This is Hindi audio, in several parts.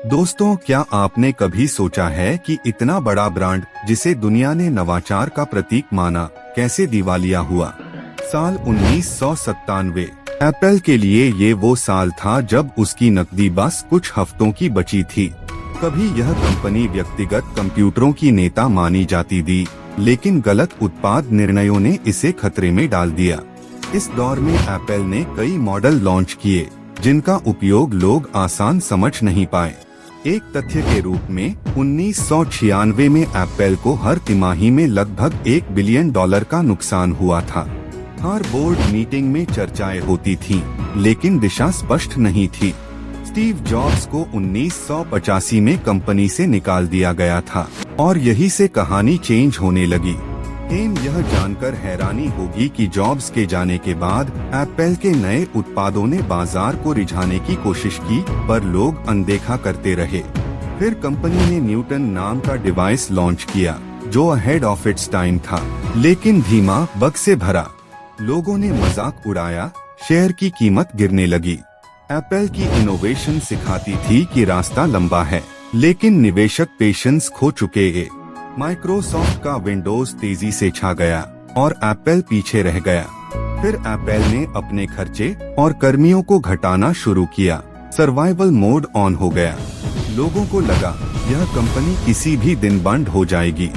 दोस्तों, क्या आपने कभी सोचा है कि इतना बड़ा ब्रांड जिसे दुनिया ने नवाचार का प्रतीक माना, कैसे दिवालिया हुआ? साल 1997 एप्पल के लिए ये वो साल था जब उसकी नकदी बस कुछ हफ्तों की बची थी। कभी यह कंपनी व्यक्तिगत कंप्यूटरों की नेता मानी जाती थी, लेकिन गलत उत्पाद निर्णयों ने इसे खतरे में डाल दिया। इस दौर में एप्पल ने कई मॉडल लॉन्च किए जिनका उपयोग लोग आसान समझ नहीं पाए। एक तथ्य के रूप में 1996 में एप्पल को हर तिमाही में लगभग $1 बिलियन का नुकसान हुआ था। हर बोर्ड मीटिंग में चर्चाएं होती थीं, लेकिन दिशा स्पष्ट नहीं थी। स्टीव जॉब्स को 1985 में कंपनी से निकाल दिया गया था और यही से कहानी चेंज होने लगी। यह जानकर हैरानी होगी कि जॉब्स के जाने के बाद एप्पल के नए उत्पादों ने बाजार को रिझाने की कोशिश की, पर लोग अनदेखा करते रहे। फिर कंपनी ने न्यूटन नाम का डिवाइस लॉन्च किया, जो अहेड ऑफ इट्स टाइम था, लेकिन धीमा, बग से भरा। लोगों ने मजाक उड़ाया, शेयर की कीमत गिरने लगी। एप्पल की इनोवेशन सिखाती थी कि रास्ता लंबा है, लेकिन निवेशक पेशेंस खो चुके हैं। माइक्रोसॉफ्ट का विंडोज तेजी से छा गया और एप्पल पीछे रह गया। फिर एप्पल ने अपने खर्चे और कर्मियों को घटाना शुरू किया। सर्वाइवल मोड ऑन हो गया। लोगों को लगा यह कंपनी किसी भी दिन बंद हो जाएगी।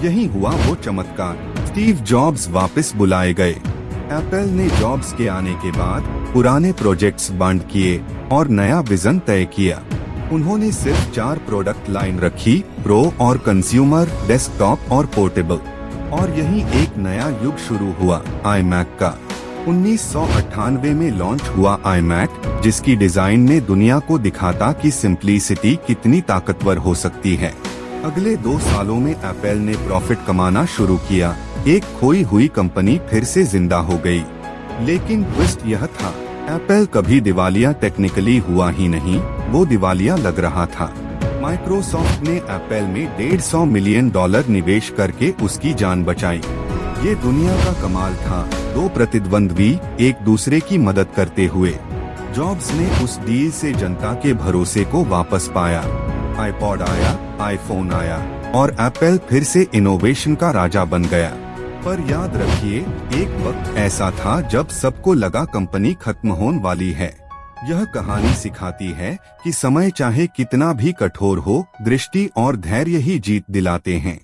यही हुआ वो चमत्कार। स्टीव जॉब्स वापस बुलाए गए। एप्पल ने जॉब्स के आने के बाद पुराने प्रोजेक्ट्स बंद किए और नया विजन तय किया। उन्होंने सिर्फ 4 प्रोडक्ट लाइन रखी, प्रो और कंज्यूमर, डेस्कटॉप और पोर्टेबल। और यही एक नया युग शुरू हुआ, आईमैक का। 1998 में लॉन्च हुआ आईमैक, जिसकी डिजाइन ने दुनिया को दिखाता कि सिंप्लिसिटी कितनी ताकतवर हो सकती है। अगले 2 सालों में एप्पल ने प्रॉफिट कमाना शुरू किया। एक खोई हुई कंपनी फिर से जिंदा हो गई। लेकिन ट्विस्ट यह था, एप्पल कभी दिवालिया टेक्निकली हुआ ही नहीं, वो दिवालिया लग रहा था। माइक्रोसॉफ्ट ने एप्पल में $150 मिलियन निवेश करके उसकी जान बचाई। ये दुनिया का कमाल था। 2 प्रतिद्वंद्वी एक दूसरे की मदद करते हुए। जॉब्स ने उस डील से जनता के भरोसे को वापस पाया। आईपॉड आया, आईफोन आया और एप्पल फिर से इनोवेशन का राजा बन गया। पर याद रखिए, एक वक्त ऐसा था जब सबको लगा कंपनी खत्म होने वाली है। यह कहानी सिखाती है कि समय चाहे कितना भी कठोर हो, दृष्टि और धैर्य ही जीत दिलाते हैं।